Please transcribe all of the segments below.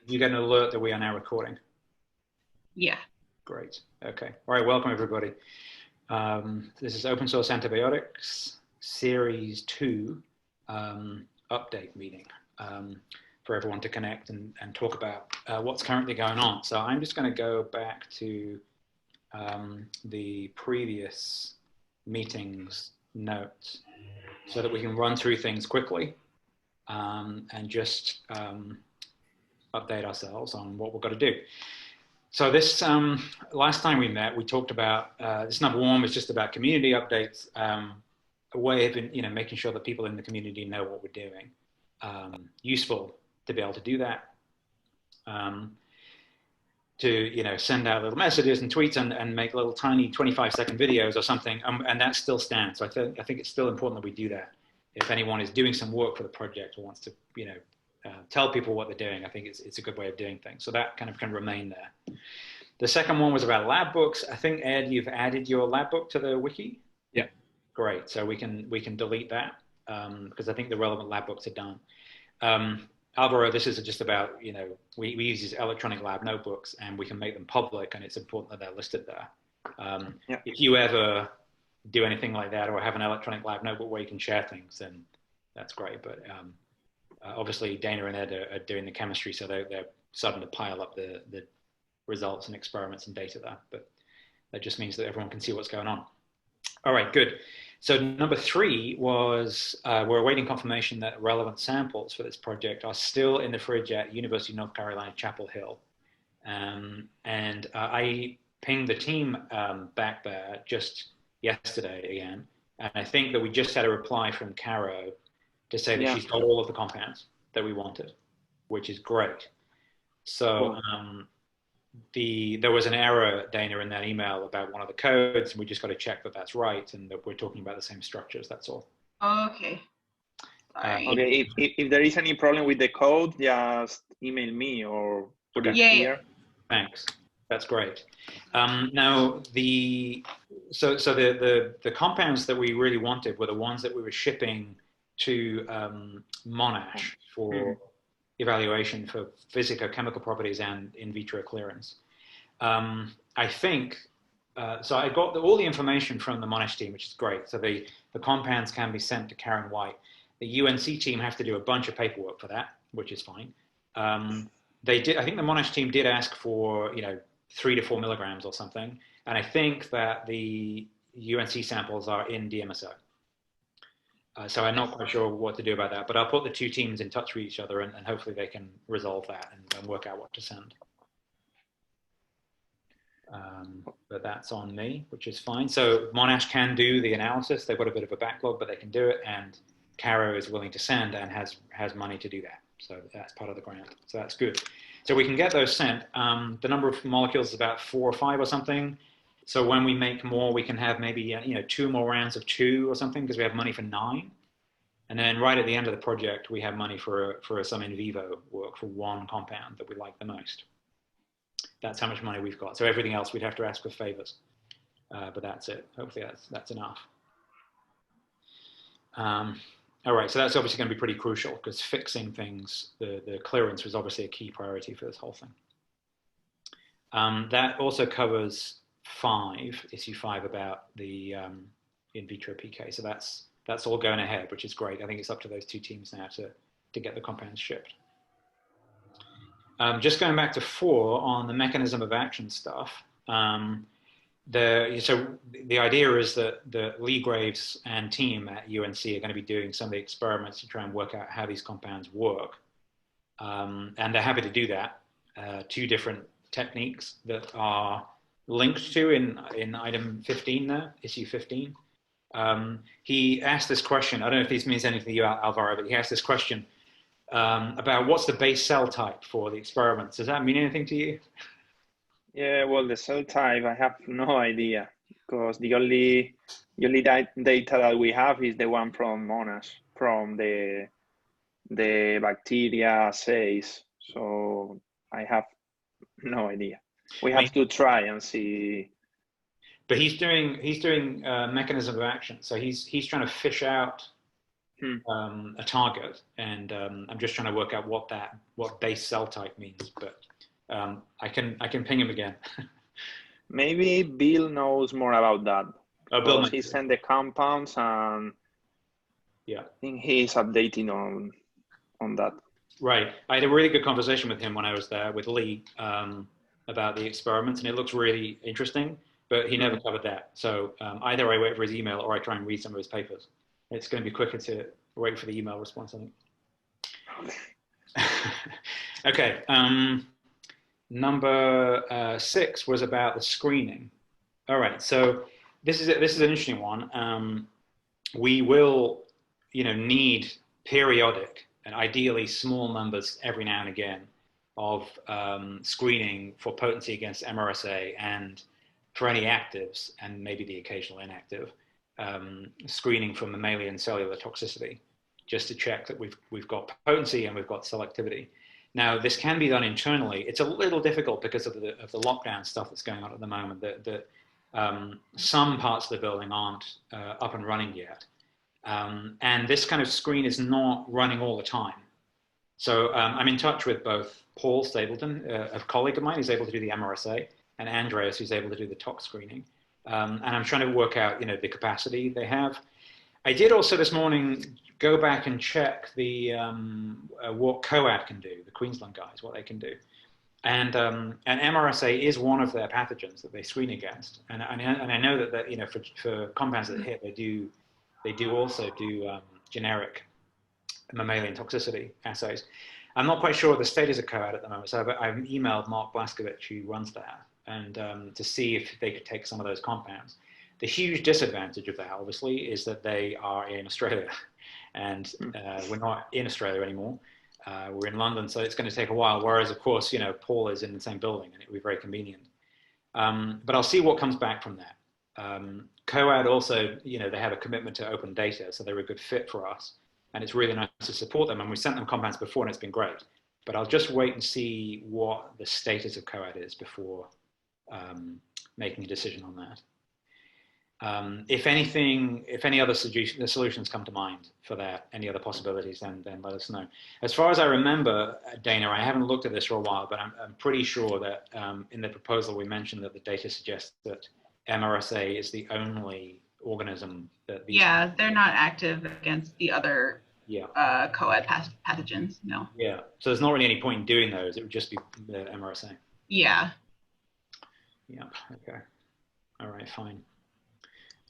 You get an alert that we are now recording. Yeah. Great. Okay. All right. Welcome, everybody. This is Open Source Antibiotics Series 2 update meeting for everyone to connect and talk about what's currently going on. So I'm just going to go back to the previous meetings notes so that we can run through things quickly and just update ourselves on what we've got to do. So this last time we met, we talked about this number one was just about community updates, a way of making sure that people in the community know what we're doing. Useful to be able to do that. To send out little messages and tweets and make little tiny 25-second videos or something, and that still stands. So I think it's still important that we do that. If anyone is doing some work for the project or wants to tell people what they're doing, I think it's a good way of doing things. So that kind of can remain there. The second one was about lab books. I think, Ed, you've added your lab book to the wiki. Yeah. Great. So we can delete that because I think the relevant lab books are done. Alvaro, this is just about, we use these electronic lab notebooks and we can make them public, and it's important that they're listed there. If you ever do anything like that or have an electronic lab notebook where you can share things, then that's great. But obviously Dana and Ed are doing the chemistry, so they're starting to pile up the results and experiments and data there. But that just means that everyone can see what's going on. All right, good. So number 3 was we're awaiting confirmation that relevant samples for this project are still in the fridge at University of North Carolina, Chapel Hill. And I pinged the team back there just yesterday again. And I think that we just had a reply from Caro to say that she's got all of the compounds that we wanted, which is great. So there was an error, Dana, in that email about one of the codes, and we just got to check that that's right and that we're talking about the same structures. That's all. Okay. Okay. If there is any problem with the code, just email me or put it here. Thanks. That's great. Now the compounds that we really wanted were the ones that we were shipping to Monash for evaluation for physicochemical properties and in vitro clearance. I think, so I got all the information from the Monash team, which is great. So the compounds can be sent to Karen White. The UNC team have to do a bunch of paperwork for that, which is fine. I think the Monash team did ask for, 3 to 4 milligrams or something. And I think that the UNC samples are in DMSO. So I'm not quite sure what to do about that, but I'll put the two teams in touch with each other and hopefully they can resolve that and work out what to send. But that's on me, which is fine. So Monash can do the analysis. They've got a bit of a backlog, but they can do it. And Caro is willing to send and has money to do that. So that's part of the grant. So that's good. So we can get those sent. The number of molecules is about 4 or 5 or something. So when we make more, we can have maybe 2 more rounds of 2 or something because we have money for 9. And then right at the end of the project, we have money for some in vivo work for 1 compound that we like the most. That's how much money we've got. So everything else we'd have to ask for favors. But that's it. Hopefully that's enough. All right, so that's obviously going to be pretty crucial because fixing things, the clearance was obviously a key priority for this whole thing. That also covers issue 5 about the in vitro PK. So that's all going ahead, which is great. I think it's up to those 2 teams now to get the compounds shipped. Just going back to 4 on the mechanism of action stuff. So the idea is that Lee Graves and team at UNC are going to be doing some of the experiments to try and work out how these compounds work. And they're happy to do that. 2 different techniques that are linked to in item 15 there, issue 15. He asked this question, I don't know if this means anything to you, Alvaro, but he asked this question about what's the base cell type for the experiments. Does that mean anything to you? Yeah, well, the cell type, I have no idea because the only data that we have is the one from Monash, from the bacteria assays. So I have no idea. We have to try and see. But he's doing mechanism of action. So he's trying to fish out a target, and I'm just trying to work out what base cell type means. But I can ping him again. Maybe Bill knows more about that. Oh, Bill, He sent the compounds, and yeah, I think he's updating on that. Right. I had a really good conversation with him when I was there with Lee about the experiments, and it looks really interesting, but he never covered that. So either I wait for his email or I try and read some of his papers. It's going to be quicker to wait for the email response, I think. Okay. Number 6 was about the screening. All right. So this is an interesting one. We will, need periodic and ideally small numbers every now and again of screening for potency against MRSA and for any actives and maybe the occasional inactive, screening for mammalian cellular toxicity, just to check that we've got potency and we've got selectivity. Now, this can be done internally. It's a little difficult because of the lockdown stuff that's going on at the moment. That some parts of the building aren't up and running yet. And this kind of screen is not running all the time. So I'm in touch with both Paul Stapleton, a colleague of mine who's able to do the MRSA, and Andreas, who's able to do the tox screening. And I'm trying to work out, the capacity they have. I did also this morning go back and check the what COAD can do, the Queensland guys, what they can do. And MRSA is one of their pathogens that they screen against. And I know that for compounds that hit, they do also do generic mammalian toxicity assays. I'm not quite sure the status of COAD at the moment, so I've emailed Mark Blaskovich, who runs that, and to see if they could take some of those compounds. The huge disadvantage of that, obviously, is that they are in Australia, and we're not in Australia anymore. We're in London, so it's going to take a while. Whereas, of course, Paul is in the same building, and it would be very convenient. But I'll see what comes back from that. COAD also, they have a commitment to open data, so they're a good fit for us. And it's really nice to support them. And we sent them compounds before, and it's been great. But I'll just wait and see what the status of COAD is before making a decision on that. If any other solutions come to mind for that, any other possibilities, then let us know. As far as I remember, Dana, I haven't looked at this for a while, but I'm pretty sure that in the proposal we mentioned that the data suggests that MRSA is the only organism that these... Yeah, they're not active against the other COAD pathogens, no. Yeah, so there's not really any point in doing those. It would just be the MRSA. Yeah. Yeah, okay. All right, fine.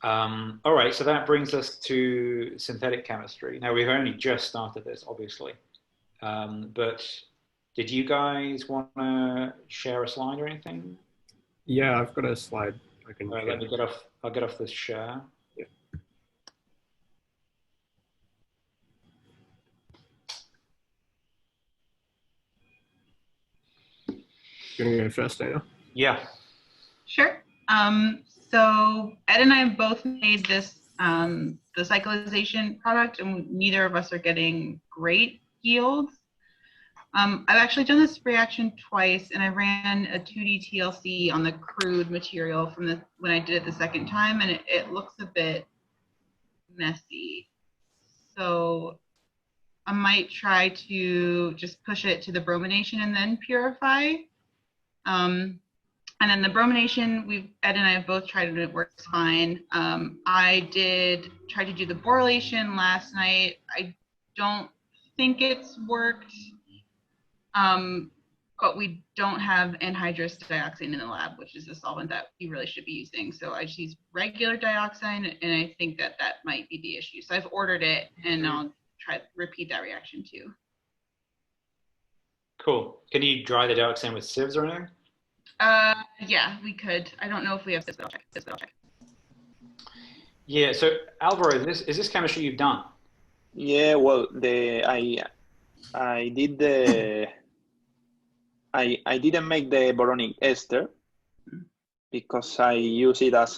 All right, so that brings us to synthetic chemistry. Now, we've only just started this, obviously. But did you guys want to share a slide or anything? Yeah, I've got a slide. I can. All right, let me get off. I'll get off this share. Yeah. You want to go first, Dana? Yeah. Sure. So Ed and I both made this, the cyclization product, and neither of us are getting great yields. I've actually done this reaction twice, and I ran a 2D TLC on the crude material from when I did it the second time, and it looks a bit messy. So I might try to just push it to the bromination and then purify. And then the bromination, Ed and I have both tried it, and it works fine. I did try to do the borylation last night. I don't think it's worked, but we don't have anhydrous dioxane in the lab, which is a solvent that we really should be using. So I just use regular dioxane, and I think that might be the issue. So I've ordered it, and I'll try to repeat that reaction too. Cool. Can you dry the dioxane with sieves or anything? Yeah, we could. I don't know if we have this, but I'll check. Yeah, so Alvaro, is this chemistry you've done? Yeah, well, I didn't make the boronic ester because I use it as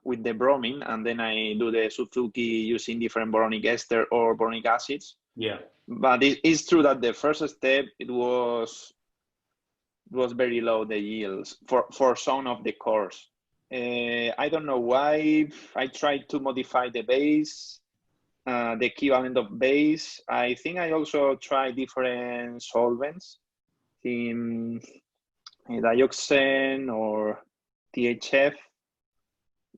with the bromine, and then I do the Suzuki using different boronic ester or boronic acids. Yeah. But it's true that the first step, it was very low, the yields for some of the cores. I don't know why. I tried to modify the base, the equivalent of base. I think I also tried different solvents, in dioxane or THF,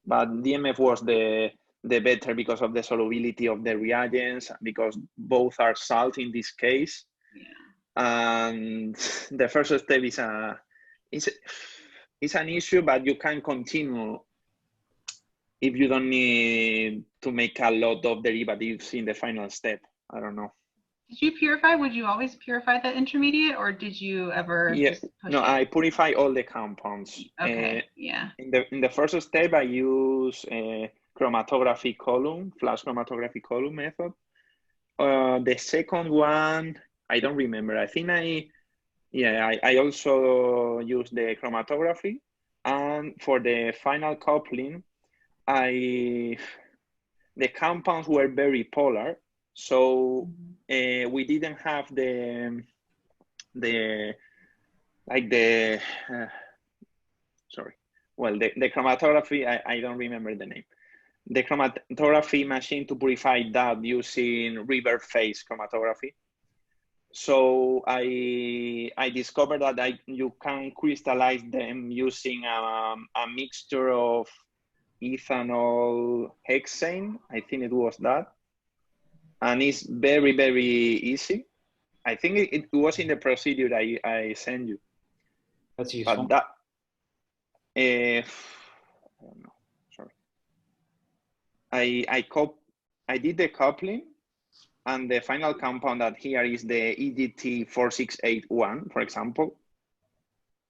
but DMF was the better because of the solubility of the reagents, because both are salt in this case. Yeah. And the first step is an issue, but you can continue if you don't need to make a lot of derivatives in the final step. I don't know. Did you purify? Would you always purify the intermediate, or did you ever just push no, it? I purify all the compounds. Okay, yeah. In the first step, I use a chromatography column, flash chromatography column method. The second one, I don't remember. I think I also use the chromatography. And for the final coupling, the compounds were very polar, so we didn't have the chromatography. I don't remember the name. The chromatography machine to purify that using reverse phase chromatography. So I discovered that you can crystallize them using a mixture of ethanol hexane. I think it was that. And it's very, very easy. I think it was in the procedure I sent you. That's useful. But that, I don't know, sorry. I did the coupling, and the final compound that here is the EGT 4681, for example.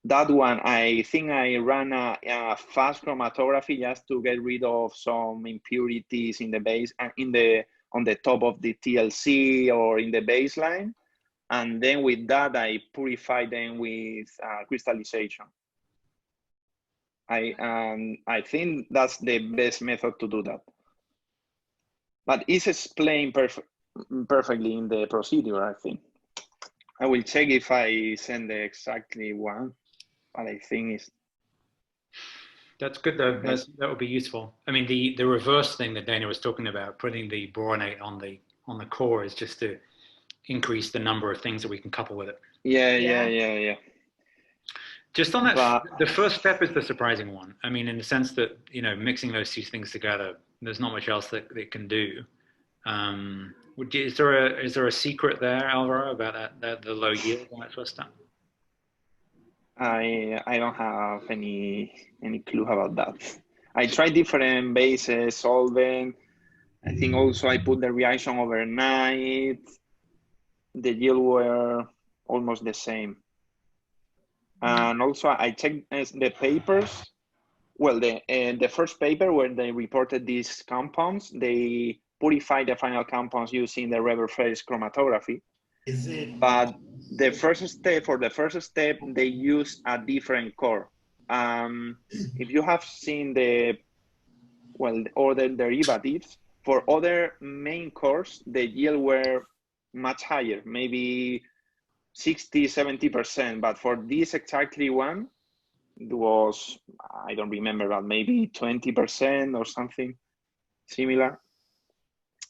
That one, I think I ran a fast chromatography just to get rid of some impurities in the base, on the top of the TLC or in the baseline. And then with that, I purify them with crystallization. I think that's the best method to do that. But it's explained perfectly in the procedure, I think. I will check if I send the exactly one, but I think it's... That's good though. That would be useful. I mean, the reverse thing that Dana was talking about, putting the boronate on the core, is just to increase the number of things that we can couple with it. Yeah. Just on that, the first step is the surprising one. I mean, in the sense that, you know, mixing those two things together, there's not much else that it can do. Is there a secret there, Alvaro, about that the low yield and that sort of stuff? I don't have any clue about that. I tried different bases, solvent. I think also I put the reaction overnight. The yield were almost the same. And also I checked the papers. Well, the first paper where they reported these compounds, they purified the final compounds using the reverse phase chromatography. But the first step, they use a different core. If you have seen the other derivatives, for other main cores, the yield were much higher, maybe 60, 70%. But for this exactly one, it was, I don't remember, but maybe 20% or something similar.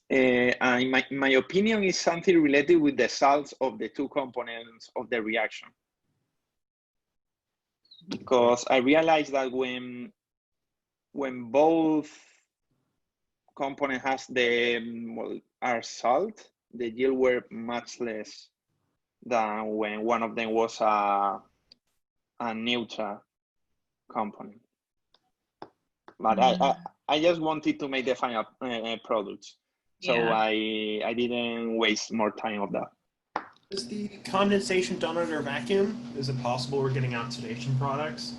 And my opinion is something related with the salts of the two components of the reaction. Because I realized that when both component has are salt, the yield were much less than when one of them was a neutral component. But I just wanted to make the final products. So I didn't waste more time of that. Is the condensation done under vacuum? Is it possible we're getting oxidation products?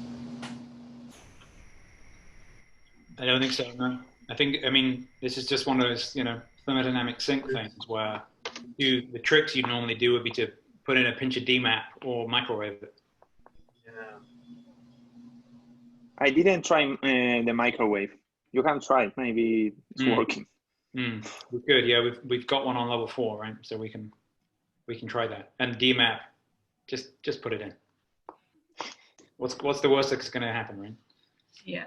I don't think so, no. I mean, this is just one of those, you know, thermodynamic sink things where the tricks you'd normally do would be to put in a pinch of DMAP or microwave it. Yeah. I didn't try the microwave. You can try it, maybe it's working. We could, yeah. We've got one on level 4, right? So we can try that. And DMAP, just put it in. What's the worst that's going to happen, right? Yeah.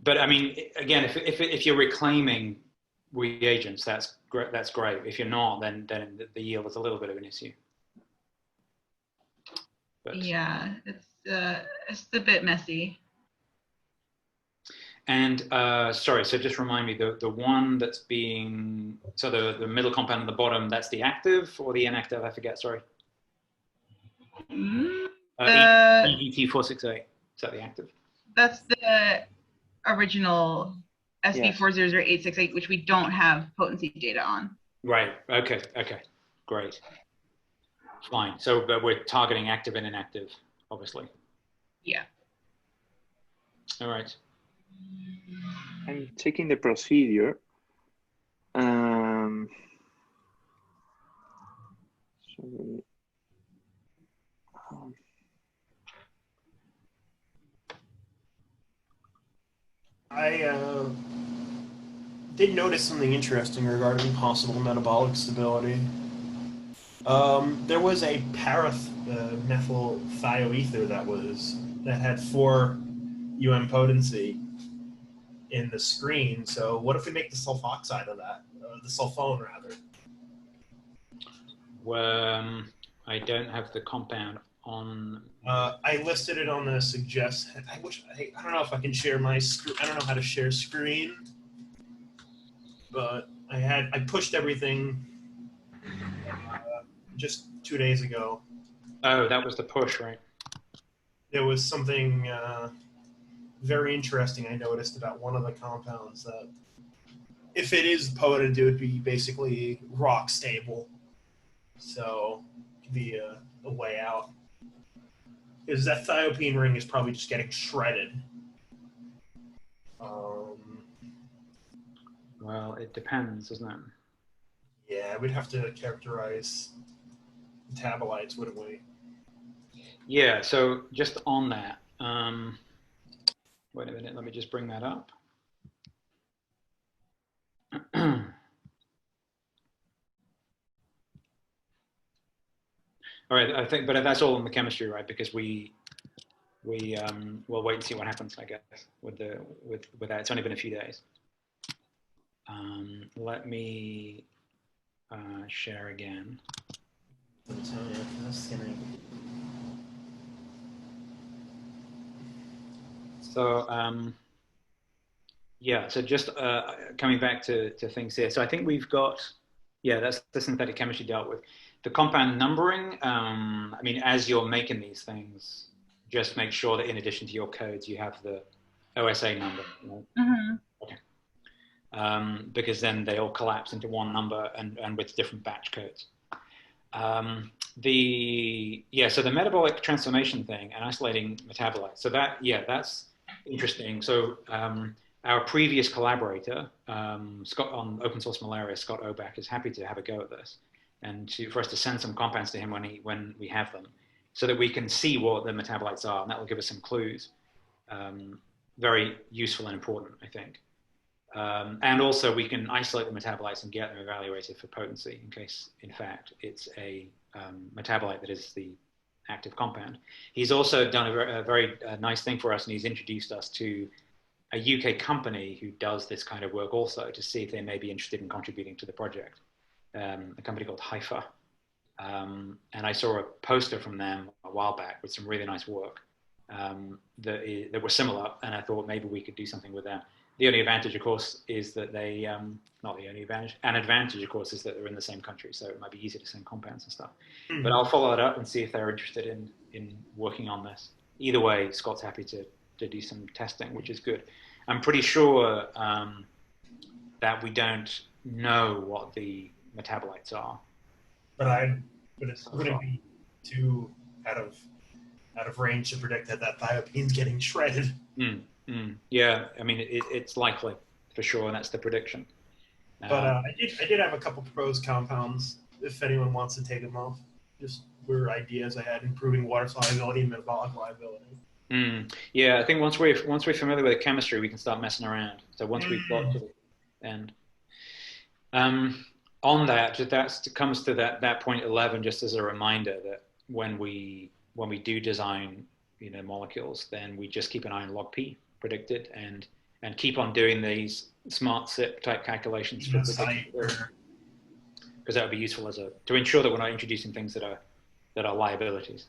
But I mean, again, if you're reclaiming reagents, that's great. That's great. If you're not, then the yield is a little bit of an issue. But, yeah, it's a bit messy. And sorry, so just remind me, the one that's being, so the middle compound at the bottom, that's the active or the inactive? I forget. Sorry. EGT468. Is that the active? That's the original SB400868, which we don't have potency data on. Right. Okay. Okay. Great. Fine. So, but we're targeting active and inactive, obviously. Yeah. All right. I'm checking the procedure. I did notice something interesting regarding possible metabolic stability. There was a methyl thioether that had 4 potency in the screen. So what if we make the sulfoxide of that, the sulfone rather? I don't have the compound on. I listed it on the suggest. I don't know if I can share my screen. I don't know how to share screen, but I pushed everything just 2 days ago. Oh, that was the push, right? There was something very interesting I noticed about one of the compounds, that if it is potent, it would be basically rock stable. So it could be a way out. Because that thiopene ring is probably just getting shredded. Well, it depends, doesn't it? Yeah, we'd have to characterize metabolites, wouldn't we? Yeah, so just on that, wait a minute, let me just bring that up. All right, I think, but that's all in the chemistry, right? Because we'll wait and see what happens, I guess, with that. It's only been a few days. Let me share again. So yeah, so just coming back to things here. So I think we've got, yeah, that's the synthetic chemistry dealt with. The compound numbering, I mean, as you're making these things, just make sure that in addition to your codes, you have the OSA number. You know? Mm-hmm. Okay. Because then they all collapse into one number and with different batch codes. So the metabolic transformation thing and isolating metabolites. So that's interesting. So our previous collaborator, Scott on open source malaria, Scott Obach, is happy to have a go at this and for us to send some compounds to him when we have them, so that we can see what the metabolites are, and that will give us some clues. Very useful and important, I think. And also we can isolate the metabolites and get them evaluated for potency in case, in fact, it's a metabolite that is the active compound. He's also done a very nice thing for us, and he's introduced us to a UK company who does this kind of work also, to see if they may be interested in contributing to the project, a company called Haifa. And I saw a poster from them a while back with some really nice work that were similar, and I thought maybe we could do something with them. The only advantage, of course, is that they, not the only advantage, an advantage, of course, is that they're in the same country, so it might be easier to send compounds and stuff. Mm-hmm. But I'll follow it up and see if they're interested in working on this. Either way, Scott's happy to do some testing, which is good. I'm pretty sure that we don't know what the metabolites are. But it wouldn't be too out of range to predict that thiopene's getting shredded. Yeah, I mean, it's likely for sure, and that's the prediction. But I did have a couple proposed compounds, if anyone wants to take them off. Just were ideas I had: improving water solubility and metabolic liability. Yeah, I think once we're familiar with the chemistry, we can start messing around. So once we've got to the end, on that comes to that point 11. Just as a reminder that when we do design, molecules, then we just keep an eye on log P predicted and keep on doing these smart SIP type calculations for That's site because or that would be useful to ensure that we're not introducing things that are liabilities.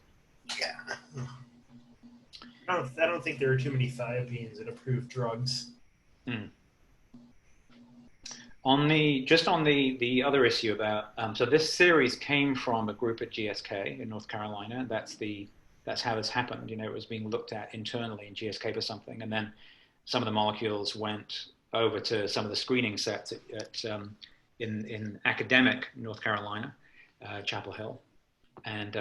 yeah. I don't think there are too many thiopines in approved drugs. Hmm. On the other issue about so this series came from a group at GSK in North Carolina. That's how this happened. You know, it was being looked at internally in GSK for something, and then some of the molecules went over to some of the screening sets in academic North Carolina, Chapel Hill, and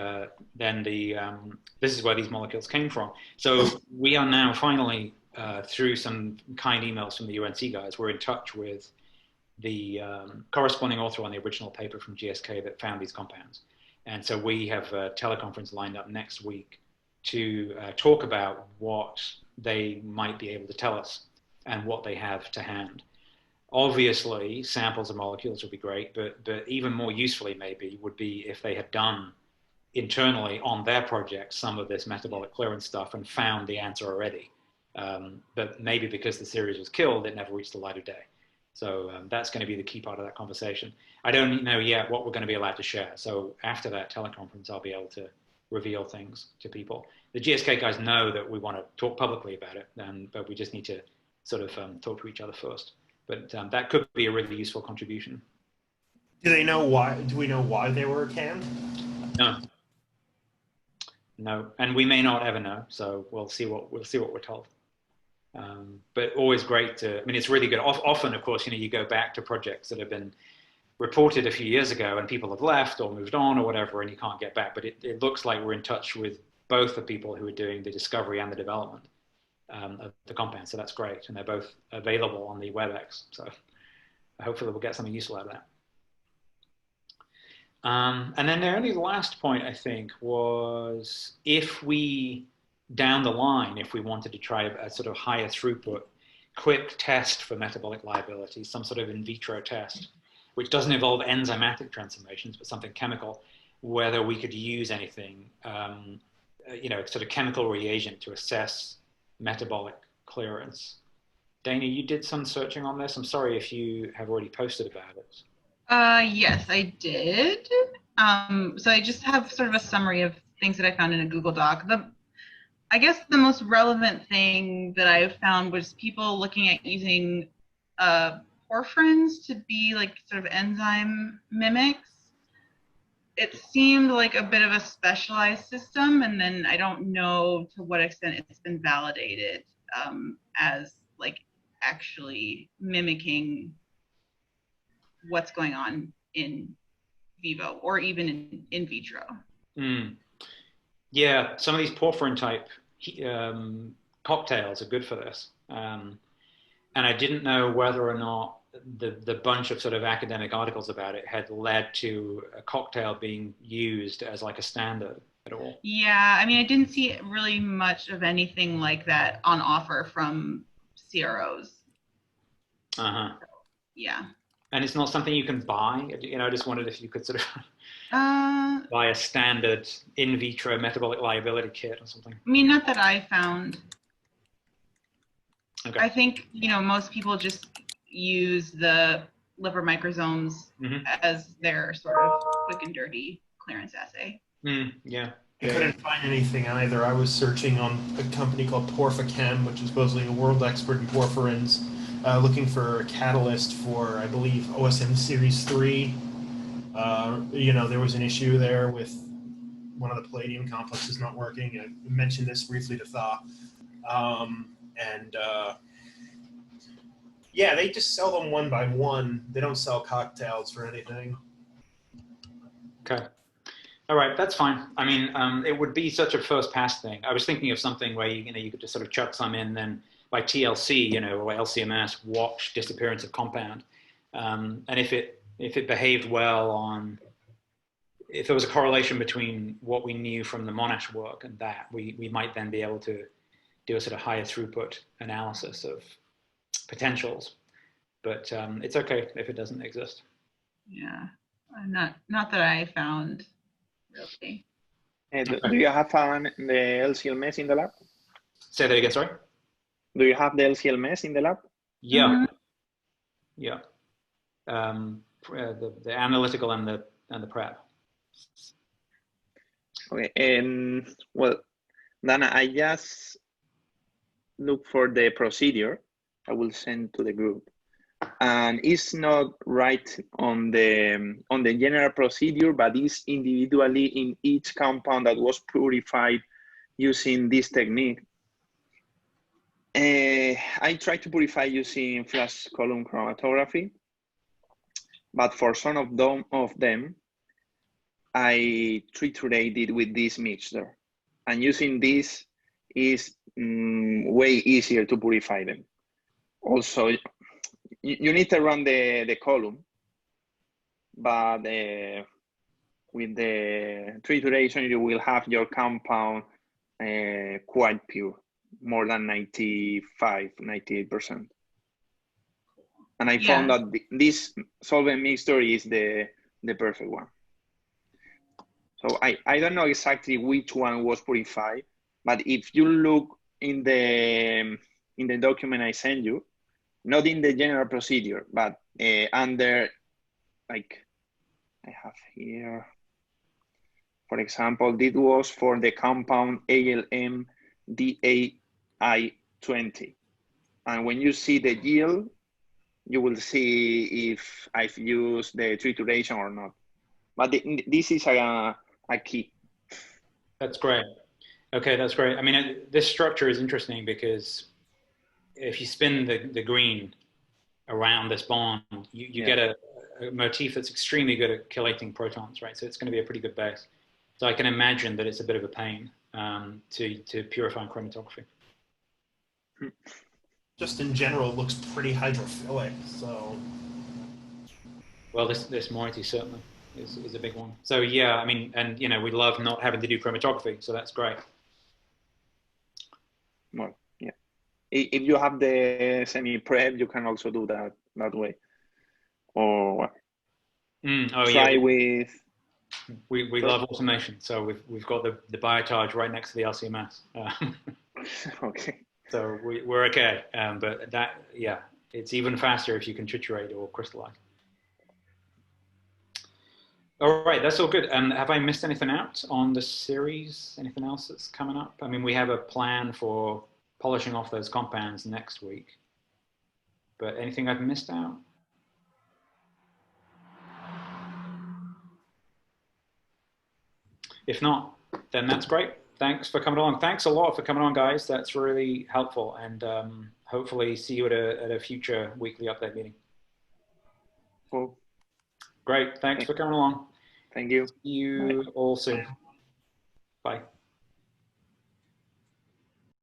then this is where these molecules came from. So we are now finally through some kind emails from the UNC guys, we're in touch with the corresponding author on the original paper from GSK that found these compounds. And so we have a teleconference lined up next week to talk about what they might be able to tell us and what they have to hand. Obviously, samples of molecules would be great, but even more usefully maybe would be if they had done internally on their project some of this metabolic clearance stuff and found the answer already. But maybe because the series was killed, it never reached the light of day. So that's going to be the key part of that conversation. I don't know yet what we're going to be allowed to share. So after that teleconference, I'll be able to reveal things to people. The GSK guys know that we want to talk publicly about it, but we just need to sort of talk to each other first. But that could be a really useful contribution. Do they know why? Do we know why they were canned? No, and we may not ever know. So we'll see what we're told. But always great to. I mean, it's really good. Often, of course, you go back to projects that have been reported a few years ago, and people have left or moved on or whatever, and you can't get back. But it looks like we're in touch with both the people who are doing the discovery and the development of the compound. So that's great, and they're both available on the WebEx. So hopefully we'll get something useful out of that. And then the only last point I think was if we down the line, if we wanted to try a sort of higher throughput, quick test for metabolic liability, some sort of in vitro test, which doesn't involve enzymatic transformations, but something chemical, whether we could use anything, sort of chemical reagent to assess metabolic clearance. Dana, you did some searching on this. I'm sorry if you have already posted about it. Yes, I did. So I just have sort of a summary of things that I found in a Google Doc. I guess the most relevant thing that I found was people looking at using porphyrins to be like sort of enzyme mimics. It seemed like a bit of a specialized system, and then I don't know to what extent it's been validated as like actually mimicking what's going on in vivo or even in vitro. Yeah, some of these porphyrin type cocktails are good for this. And I didn't know whether or not the bunch of sort of academic articles about it had led to a cocktail being used as like a standard at all. Yeah, I mean, I didn't see really much of anything like that on offer from CROs. Uh-huh. So, yeah. And it's not something you can buy. I just wondered if you could sort of buy a standard in vitro metabolic liability kit or something. I mean, not that I found. Okay. I think, most people just use the liver microsomes as their sort of quick and dirty clearance assay. Yeah. I couldn't find anything either. I was searching on a company called Porphichem, which is supposedly a world expert in porphyrins, looking for a catalyst for, I believe, OSM Series 3. There was an issue there with one of the palladium complexes not working. I mentioned this briefly to Tha. Yeah, they just sell them one by one. They don't sell cocktails or anything. Okay. All right, that's fine. I mean, it would be such a first pass thing. I was thinking of something where you could just sort of chuck some in, then by TLC, or LCMS, watch disappearance of compound, and if it behaved well if there was a correlation between what we knew from the Monash work and that, we might then be able to do a sort of higher throughput analysis of potentials. But it's okay if it doesn't exist. Yeah, not that I found really. Do you have the LCLMS in the lab? Say that again, sorry? Do you have the LCLMS in the lab? Yeah. Yeah. The analytical and the prep. Okay. Well, Dana, I just look for the procedure. I will send to the group, and it's not right on the general procedure, but it's individually in each compound that was purified using this technique. I tried to purify using flash column chromatography, but for some of them, I triturated with this mixture, and using this is way easier to purify them. Also, you need to run the column, but with the trituration, you will have your compound quite pure, more than 95, 98%. And I found that this solvent mixture is the perfect one. So I don't know exactly which one was purified, but if you look in the document I sent you, not in the general procedure, but under, like, I have here, for example, this was for the compound ALM DAI20. And when you see the yield, you will see if I've used the trituration or not. But this is a key. That's great. Okay, that's great. I mean, this structure is interesting because if you spin the green around this bond, you get a motif that's extremely good at chelating protons, right? So it's going to be a pretty good base. So I can imagine that it's a bit of a pain to purify in chromatography. Just in general, it looks pretty hydrophilic. So, well, this moiety certainly is a big one. So yeah, I mean, and you know, we love not having to do chromatography, so that's great. Well, yeah. If you have the semi-prep, you can also do that way. Or try with. We love automation, so we've got the biotage right next to the LCMS. Okay. So we're okay, but that, yeah, it's even faster if you can triturate or crystallize. All right, that's all good. Have I missed anything out on the series? Anything else that's coming up? I mean, we have a plan for polishing off those compounds next week, but anything I've missed out? If not, then that's great. Thanks for coming along. Thanks a lot for coming on, guys. That's really helpful, and hopefully see you at a future weekly update meeting. Cool. Great. Thanks for coming along. Thank you. See you all soon. Bye.